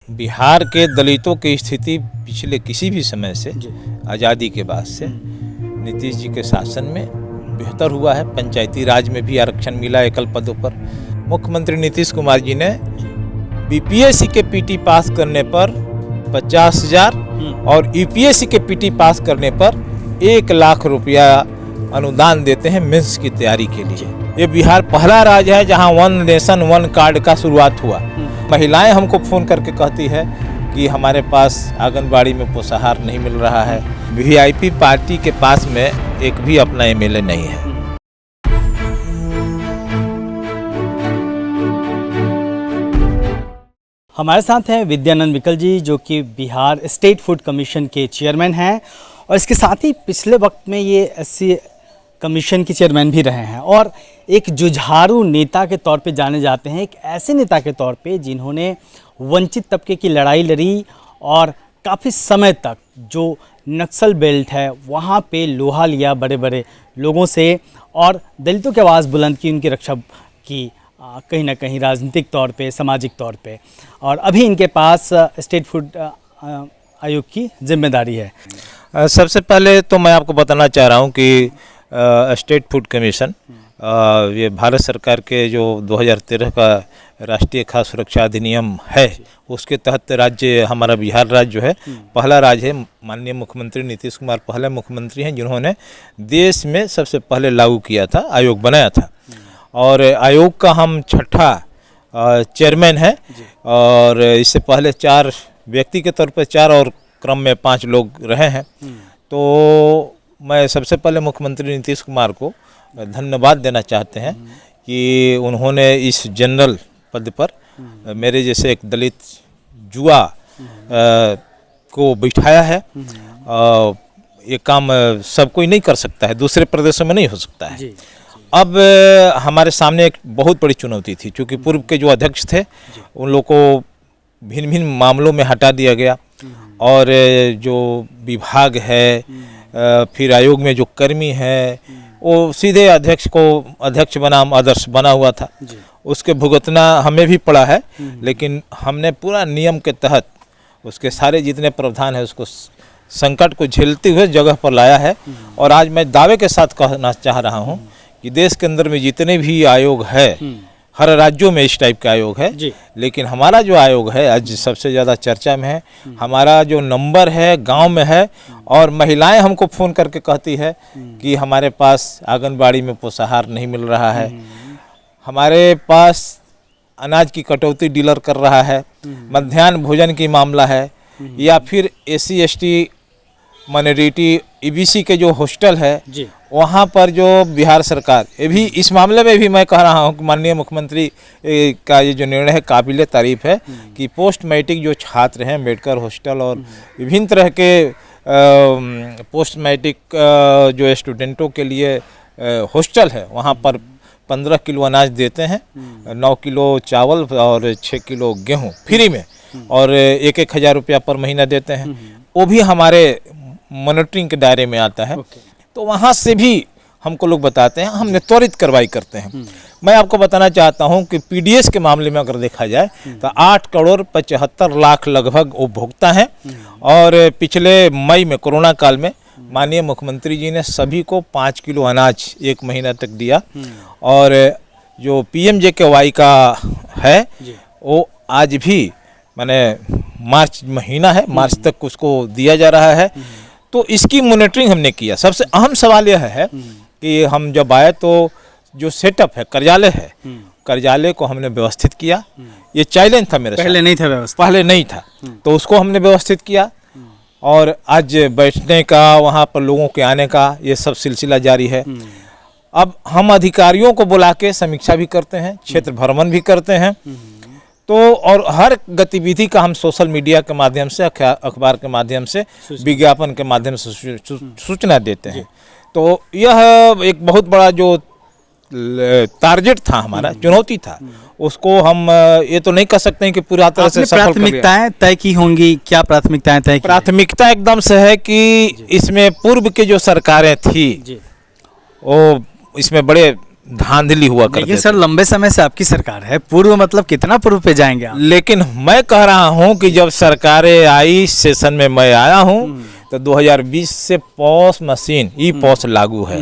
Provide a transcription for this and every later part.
बिहार के दलितों की स्थिति पिछले किसी भी समय से आज़ादी के बाद से नीतीश जी के शासन में बेहतर हुआ है। पंचायती राज में भी आरक्षण मिला एकल पदों पर। मुख्यमंत्री नीतीश कुमार जी ने बीपीएससी के पीटी पास करने पर 50,000 और यूपीएससी के पीटी पास करने पर 1 लाख रुपया अनुदान देते हैं मेंस की तैयारी के लिए। ये बिहार पहला राज्य है जहां वन नेशन वन कार्ड का शुरुआत हुआ। महिलाएं हमको फ़ोन करके कहती है कि हमारे पास आंगनबाड़ी में पोषाहार नहीं मिल रहा है। वीआईपी पार्टी के पास में एक भी अपना एमएलए नहीं है। हमारे साथ हैं विद्यानंद विकल जी, जो कि बिहार स्टेट फूड कमीशन के चेयरमैन हैं और इसके साथ ही पिछले वक्त में ये एससी कमीशन के चेयरमैन भी रहे हैं और एक जुझारू नेता के तौर पे जाने जाते हैं। एक ऐसे नेता के तौर पे जिन्होंने वंचित तबके की लड़ाई लड़ी और काफ़ी समय तक जो नक्सल बेल्ट है वहाँ पे लोहा लिया बड़े बड़े लोगों से और दलितों की आवाज़ बुलंद की, उनकी रक्षा की कहीं ना कहीं राजनीतिक तौर पे, सामाजिक तौर पे। और अभी इनके पास स्टेट फूड आयोग की जिम्मेदारी है। सबसे पहले तो मैं आपको बताना चाह रहा हूँ कि स्टेट फूड कमीशन ये भारत सरकार के जो 2013 का राष्ट्रीय खाद्य सुरक्षा अधिनियम है उसके तहत राज्य, हमारा बिहार राज्य जो है पहला राज्य है। माननीय मुख्यमंत्री नीतीश कुमार पहले मुख्यमंत्री हैं जिन्होंने देश में सबसे पहले लागू किया था, आयोग बनाया था। और आयोग का हम छठा चेयरमैन है और इससे पहले 4 व्यक्ति के तौर पर 4 और क्रम में 5 लोग रहे हैं। तो मैं सबसे पहले मुख्यमंत्री नीतीश कुमार को धन्यवाद देना चाहते हैं कि उन्होंने इस जनरल पद पर मेरे जैसे एक दलित युवा को बिठाया है। ये काम सब कोई नहीं कर सकता है, दूसरे प्रदेशों में नहीं हो सकता है। अब हमारे सामने एक बहुत बड़ी चुनौती थी, क्योंकि पूर्व के जो अध्यक्ष थे उन लोग को भिन्न भिन्न मामलों में हटा दिया गया और जो विभाग है फिर आयोग में जो कर्मी है वो सीधे अध्यक्ष बनाम आदर्श बना हुआ था। उसके भुगतना हमें भी पड़ा है, लेकिन हमने पूरा नियम के तहत उसके सारे जितने प्रावधान है उसको संकट को झेलते हुए जगह पर लाया है। और आज मैं दावे के साथ कहना चाह रहा हूँ कि देश के अंदर में जितने भी आयोग है, हर राज्यों में इस टाइप का आयोग है, लेकिन हमारा जो आयोग है आज सबसे ज़्यादा चर्चा में है। हमारा जो नंबर है गांव में है और महिलाएं हमको फ़ोन करके कहती है कि हमारे पास आंगनबाड़ी में पोषाहार नहीं मिल रहा है, हमारे पास अनाज की कटौती डीलर कर रहा है, मध्याह्न भोजन की मामला है, या फिर SC ST माइनॉरिटी EBC के जो हॉस्टल है वहाँ पर जो बिहार सरकार, ये भी इस मामले में भी मैं कह रहा हूँ कि माननीय मुख्यमंत्री का ये जो निर्णय है काबिले तारीफ है कि पोस्ट मैट्रिक जो छात्र हैं मेडिकल हॉस्टल और विभिन्न तरह के पोस्ट मैट्रिक जो स्टूडेंटों के लिए हॉस्टल है वहाँ पर 15 किलो अनाज देते हैं, 9 किलो चावल और 6 किलो गेहूँ फ्री में और 1-1 हज़ार रुपया पर महीना देते हैं। वो भी हमारे मॉनिटरिंग के दायरे में आता है। तो वहाँ से भी हमको लोग बताते हैं, हमने त्वरित कार्रवाई करते हैं। मैं आपको बताना चाहता हूँ कि PDS के मामले में अगर देखा जाए तो 8 करोड़ 75 लाख लगभग उपभोक्ता हैं और पिछले मई में कोरोना काल में माननीय मुख्यमंत्री जी ने सभी को 5 किलो अनाज 1 महीना तक दिया। और जो PMJKY का है वो आज भी माने मार्च महीना है, मार्च तक उसको दिया जा रहा है। तो इसकी मॉनिटरिंग हमने किया। सबसे अहम सवाल यह है कि हम जब आए तो जो सेटअप है कार्यालय है, कार्यालय को हमने व्यवस्थित किया। ये चैलेंज था मेरे पहले नहीं था व्यवस्था, पहले नहीं था, तो उसको हमने व्यवस्थित किया और आज बैठने का, वहाँ पर लोगों के आने का ये सब सिलसिला जारी है। अब हम अधिकारियों को बुला के समीक्षा भी करते हैं, क्षेत्र भ्रमण भी करते हैं। तो और हर गतिविधि का हम सोशल मीडिया के माध्यम से, अखबार के माध्यम से, विज्ञापन के माध्यम से सूचना देते हैं। तो यह एक बहुत बड़ा जो टारगेट था हमारा, चुनौती था, उसको हम ये तो नहीं कह सकते हैं कि पूरा तरह से सफल कर लिया। प्राथमिकताएं तय की होंगी, क्या प्राथमिकताएं तय की? प्राथमिकता एकदम से है कि इसमें पूर्व के जो सरकारें थी वो इसमें बड़े धांधली हुआ करते लेकिन थे। सर लंबे समय से आपकी सरकार है, पूर्व मतलब कितना पूर्व पे जाएंगे आप? लेकिन मैं कह रहा हूं कि जब सरकारें आई, सेशन में मैं आया हूं, तो 2020 से पॉस मशीन ई पॉस लागू है।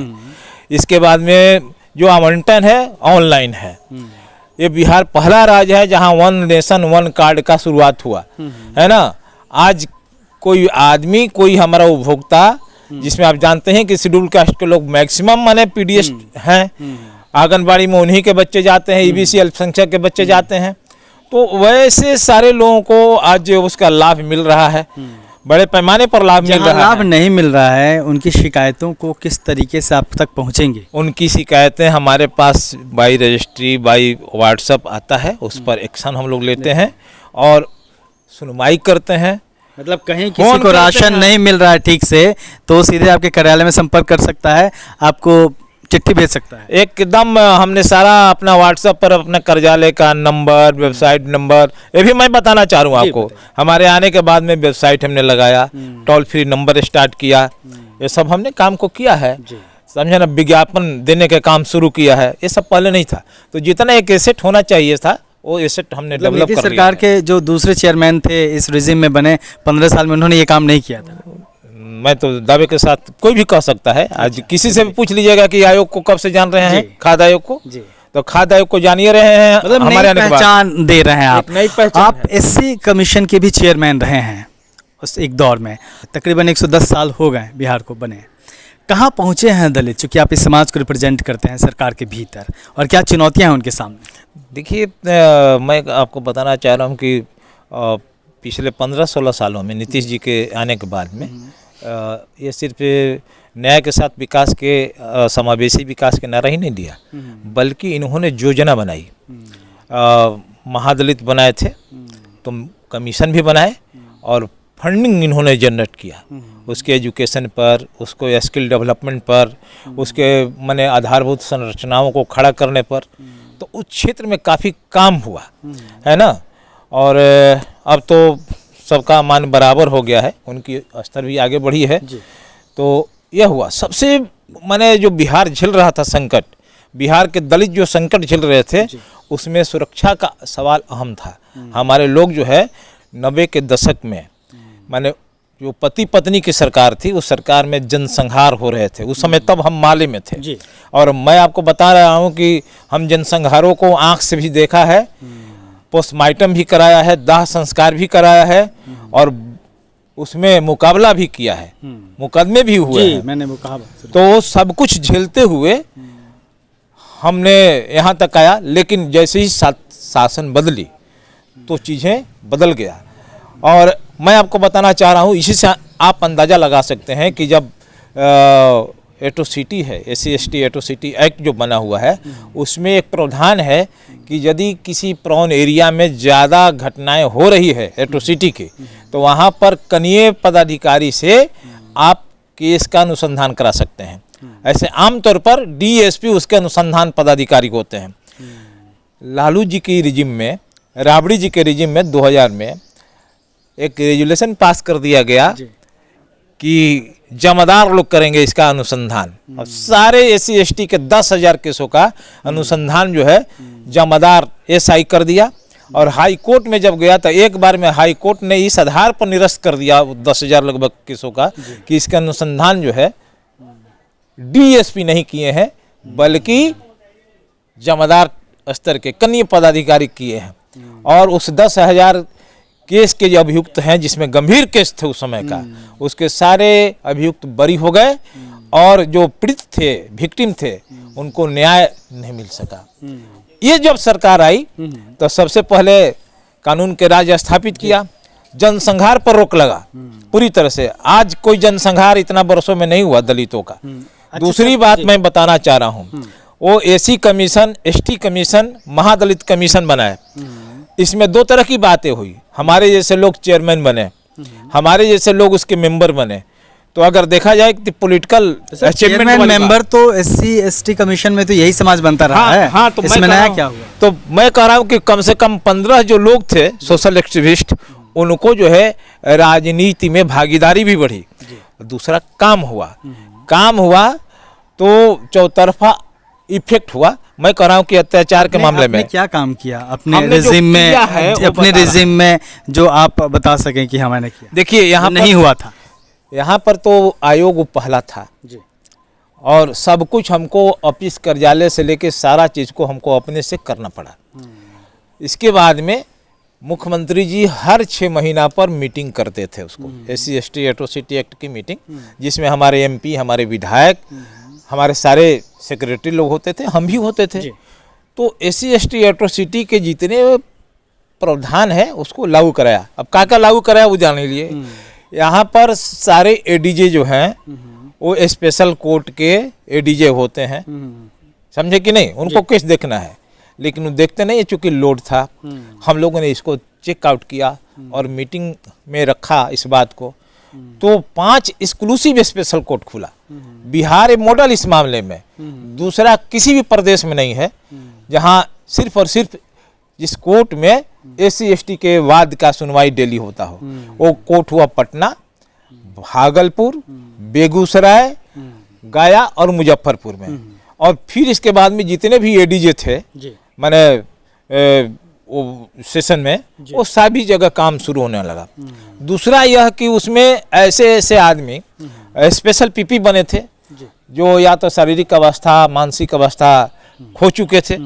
इसके बाद में जो आवंटन है ऑनलाइन है। ये बिहार पहला राज्य है जहां वन नेशन वन कार्ड का शुरुआत हुआ है ना। आज कोई आदमी, कोई हमारा उपभोक्ता, जिसमें आप जानते हैं कि शेड्यूल कास्ट के लोग मैक्सिमम माने पीडीएस हैं, आंगनबाड़ी में उन्हीं के बच्चे जाते हैं, ईबीसी अल्पसंख्यक के बच्चे जाते हैं। तो वैसे सारे लोगों को आज उसका लाभ मिल रहा है, बड़े पैमाने पर लाभ मिल जहाँ रहा लाभ है। नहीं मिल रहा है उनकी शिकायतों को किस तरीके से आप तक पहुंचेंगे? उनकी शिकायतें हमारे पास बाई रजिस्ट्री, बाई व्हाट्सएप आता है, उस पर एक्शन हम लोग लेते हैं और सुनवाई करते हैं। मतलब कहीं फोन किसी को करते राशन हैं। नहीं मिल रहा है ठीक से, तो सीधे आपके कार्यालय में संपर्क कर सकता है, आपको चिट्ठी भेज सकता है। एकदम हमने सारा अपना व्हाट्सएप पर अपना कार्यालय का नंबर, वेबसाइट नंबर, ये भी मैं बताना चाह रहा हूँ जी, आपको। बताइए। हमारे आने के बाद में वेबसाइट हमने लगाया, टोल फ्री नंबर स्टार्ट किया, ये सब हमने काम को किया है, समझे ना। विज्ञापन देने का काम शुरू किया है, ये सब पहले नहीं था। तो जितना एक एसेट होना चाहिए था वो एसेट हमने मतलब डेवलप नीतीश कर लिया सरकार है। के जो दूसरे चेयरमैन थे इस रिजिम में बने 15 साल में, उन्होंने ये काम नहीं किया था। मैं तो दावे के साथ कोई भी कह सकता है। आज किसी से भी पूछ लीजिएगा कि आयोग को कब से जान रहे हैं, जी। खाद्य आयोग को, जी। तो खाद्य आयोग को जानिए रहे हैं। मतलब हमारे नई आने के बाद पहचान दे रहे हैं आप। एक नई पहचान आप है। एससी कमीशन के भी चेयरमैन रहे हैं उस एक दौर में, तकरीबन 110 साल हो गए बिहार को बने। कहाँ पहुँचे हैं दलित, चूँकि आप इस समाज को रिप्रेजेंट करते हैं सरकार के भीतर, और क्या चुनौतियाँ हैं उनके सामने? देखिए, मैं आपको बताना चाह रहा हूँ कि पिछले 15-16 सालों में नीतीश जी के आने के बाद में ये सिर्फ न्याय के साथ विकास के, समावेशी विकास के नारा ही नहीं दिया, बल्कि इन्होंने योजना बनाई। महादलित बनाए थे, तो कमीशन भी बनाए और फंडिंग इन्होंने जनरेट किया, उसके एजुकेशन पर, उसको स्किल डेवलपमेंट पर, उसके माने आधारभूत संरचनाओं को खड़ा करने पर। तो उस क्षेत्र में काफ़ी काम हुआ है ना। और अब तो सबका मान बराबर हो गया है, उनकी स्तर भी आगे बढ़ी है। तो यह हुआ सबसे माने जो बिहार झेल रहा था संकट, बिहार के दलित जो संकट झेल रहे थे, उसमें सुरक्षा का सवाल अहम था। हमारे लोग जो है 90 के दशक में, माने जो पति पत्नी की सरकार थी, उस सरकार में जनसंहार हो रहे थे उस समय, तब हम माले में थे। और मैं आपको बता रहा हूँ कि हम जनसंहारों को आंख से भी देखा है, पोस्टमार्टम भी कराया है, दाह संस्कार भी कराया है, और उसमें मुकाबला भी किया है, मुकदमे भी हुए हैं। मैंने वो कहा। तो सब कुछ झेलते हुए हमने यहाँ तक आया। लेकिन जैसे ही शासन बदली तो चीज़ें बदल गया। और मैं आपको बताना चाह रहा हूँ, इसी से आप अंदाज़ा लगा सकते हैं कि जब एट्रोसिटी है, SC/ST एट्रोसिटी एक्ट जो बना हुआ है, उसमें एक प्रावधान है कि यदि किसी प्रॉन एरिया में ज़्यादा घटनाएं हो रही है एट्रोसिटी की, तो वहाँ पर कनीय पदाधिकारी से आप केस का अनुसंधान करा सकते हैं। ऐसे आमतौर पर DSP उसके अनुसंधान पदाधिकारी होते हैं। लालू जी की रिजिम में, राबड़ी जी के रिजिम में 2000 में एक रेजुलेशन पास कर दिया गया कि जमादार लोग करेंगे इसका अनुसंधान, और सारे SC/ST के 10,000 केसों का अनुसंधान जो है जमादार SI कर दिया। और हाई कोर्ट में जब गया तो एक बार में हाई कोर्ट ने इस आधार पर निरस्त कर दिया 10,000 लगभग केसों का कि इसका अनुसंधान जो है DSP नहीं किए हैं, बल्कि जमादार स्तर के कनीय पदाधिकारी किए हैं। और उस 10,000 केस के जो अभियुक्त हैं, जिसमें गंभीर केस थे उस समय का, उसके सारे अभियुक्त बरी हो गए, और जो पीड़ित थे, विक्टिम थे, उनको न्याय नहीं मिल सका। ये जब सरकार आई तो सबसे पहले कानून के राज स्थापित किया, जनसंहार पर रोक लगा पूरी तरह से। आज कोई जनसंहार इतना वर्षों में नहीं हुआ दलितों का। दूसरी बात मैं बताना चाह रहा हूँ, वो SC कमीशन, ST कमीशन, महादलित कमीशन बनाए। इसमें दो तरह की बातें हुई। हमारे जैसे लोग चेयरमैन बने, हमारे जैसे लोग उसके मेंबर बने। तो अगर देखा जाए कि पॉलिटिकल चेयरमैन मेंबर तो SC/ST कमीशन में तो यही समाज बनता रहा है। हाँ, तो इसमें नया क्या हुआ? तो मैं कह रहा हूँ कि कम से कम 15 जो लोग थे सोशल एक्टिविस्ट, उनको जो है राजनीति में भागीदारी भी बढ़ी। दूसरा काम हुआ तो चौतरफा इफेक्ट हुआ। मैं कह रहा हूँ कि अत्याचार के मामले में आपने क्या काम किया अपने हमने जो रिजिम में, किया है, वो अपने बता रहा रिजिम में जो आप बता सकें कि हमारे किया, देखिए यहाँ नहीं हुआ था। यहाँ पर तो आयोग पहला था जी और सब कुछ हमको ऑफिस कार्यालय से लेके सारा चीज़ को हमको अपने से करना पड़ा। इसके बाद में मुख्यमंत्री जी हर 6 महीना पर मीटिंग करते थे, उसको SC/ST एट्रोसिटी एक्ट की मीटिंग, जिसमें हमारे MP, हमारे विधायक, हमारे सारे सेक्रेटरी लोग होते थे, हम भी होते थे। तो SC/ST एट्रोसिटी के जितने प्रावधान है उसको लागू कराया। अब क्या लागू कराया वो जान लिए। यहाँ पर सारे ADJ जो हैं वो स्पेशल कोर्ट के ADJ होते हैं, समझे कि नहीं। उनको केस देखना है, लेकिन वो देखते नहीं है, चूंकि लोड था। हम लोगों ने इसको चेक आउट किया और मीटिंग में रखा इस बात को। तो 5 एक्सक्लूसिव स्पेशल कोर्ट खुला। बिहार एक मॉडल इस मामले में, दूसरा किसी भी प्रदेश में नहीं है, जहां सिर्फ और सिर्फ जिस कोर्ट में SC/ST के वाद का सुनवाई डेली होता हो। वो कोर्ट हुआ पटना, भागलपुर, बेगूसराय, गया और मुजफ्फरपुर में। और फिर इसके बाद में जितने भी ADJ थे, मैंने वो सेशन में, वो सभी जगह काम शुरू होने लगा। दूसरा यह कि उसमें ऐसे ऐसे आदमी स्पेशल PP बने थे जो या तो शारीरिक अवस्था, मानसिक अवस्था खो चुके थे।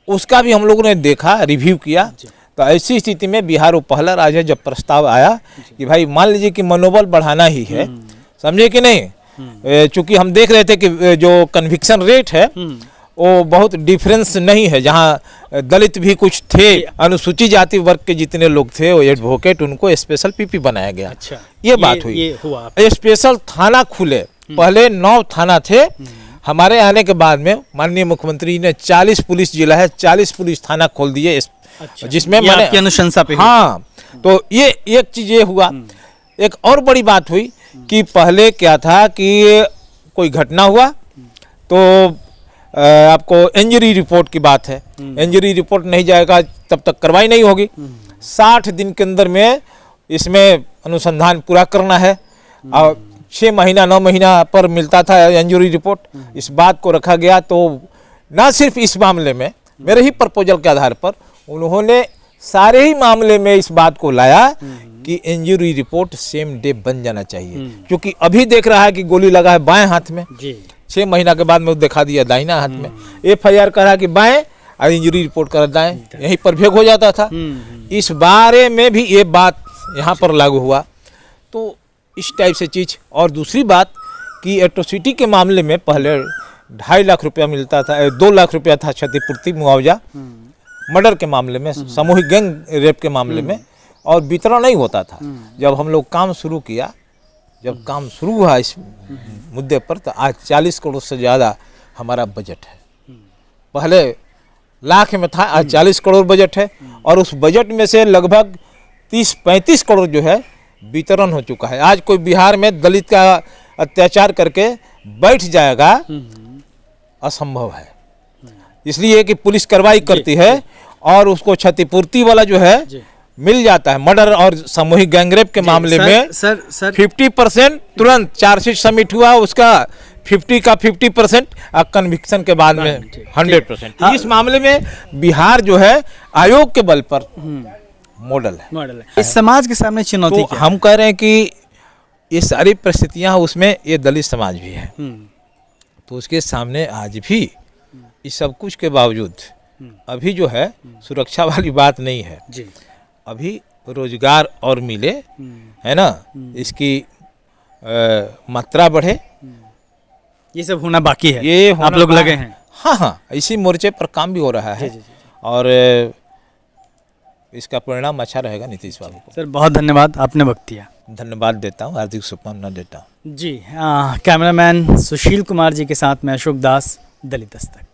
उसका भी हम लोगों ने देखा, रिव्यू किया। तो ऐसी स्थिति में बिहार वो पहला राज्य है जब प्रस्ताव आया कि भाई मान लीजिए कि मनोबल बढ़ाना ही है, समझे कि नहीं। चूंकि हम देख रहे थे कि जो कन्विक्शन रेट है वो बहुत डिफरेंस नहीं है। जहाँ दलित भी कुछ थे, अनुसूचित जाति वर्ग के जितने लोग थे वो एडवोकेट, उनको स्पेशल PP बनाया गया। अच्छा, ये बात हुई। ये हुआ स्पेशल थाना खुले, पहले 9 थाना थे। हमारे आने के बाद में माननीय मुख्यमंत्री ने 40 पुलिस जिला है, 40 पुलिस थाना खोल दिए। अच्छा, जिसमें ये आपकी अनुशंसा पे हाँ, तो ये एक चीज ये हुआ। एक और बड़ी बात हुई कि पहले क्या था कि कोई घटना हुआ तो आपको इंजरी रिपोर्ट की बात है, इंजरी रिपोर्ट नहीं जाएगा तब तक कार्रवाई नहीं होगी। 60 दिन के अंदर में इसमें अनुसंधान पूरा करना है और 6 महीना 9 महीना पर मिलता था इंजरी रिपोर्ट। इस बात को रखा गया। तो ना सिर्फ इस मामले में, मेरे ही प्रपोजल के आधार पर उन्होंने सारे ही मामले में इस बात को लाया कि इंजरी रिपोर्ट सेम डे बन जाना चाहिए। क्योंकि अभी देख रहा है कि गोली लगा है बाएं हाथ में, 6 महीना के बाद में वो दिखा दिया दाहिना हाथ में। FIR करा कि बाएं और इंजरी रिपोर्ट करा दाएं, यहीं पर भेग हो जाता था। इस बारे में भी ये बात यहाँ पर लागू हुआ। तो इस टाइप से चीज। और दूसरी बात कि एट्रोसिटी के मामले में पहले 2.5 लाख रुपया मिलता था, 2 लाख रुपया था क्षतिपूर्ति मुआवजा मर्डर के मामले में, सामूहिक गैंग रेप के मामले में, और वितरण नहीं होता था। जब हम लोग काम शुरू किया, जब काम शुरू हुआ इस मुद्दे पर, तो आज 40 करोड़ से ज़्यादा हमारा बजट है। पहले लाख में था, आज 40 करोड़ बजट है। और उस बजट में से लगभग 30-35 करोड़ जो है वितरण हो चुका है। आज कोई बिहार में दलित का अत्याचार करके बैठ जाएगा, असंभव है। इसलिए कि पुलिस कार्रवाई करती है और उसको क्षतिपूर्ति वाला जो है मिल जाता है। मर्डर और सामूहिक गैंगरेप के मामले में सर 50% तुरंत चार्जशीट सबमिट हुआ, उसका 50 का 50% कन्विक्शन के बाद में 100%। इस मामले में बिहार जो है आयोग के बल पर मॉडल है। इस समाज के सामने चुनौती तो हम कह रहे हैं कि ये सारी परिस्थितियां, उसमें ये दलित समाज भी है। तो उसके सामने आज भी इस सब कुछ के बावजूद अभी जो है सुरक्षा वाली बात नहीं है जी। अभी रोजगार और मिले, है ना, इसकी मात्रा बढ़े, ये सब होना बाकी है। ये आप लोग लगे हैं। हाँ, इसी मोर्चे पर काम भी हो रहा है। जी। और इसका परिणाम अच्छा रहेगा नीतीश बाबू को। सर बहुत धन्यवाद, आपने वक्त दिया। धन्यवाद देता हूँ, हार्दिक शुभकामना देता हूँ। जी कैमरामैन सुशील कुमार जी के साथ मैं अशोक दास, दलित दस्तक।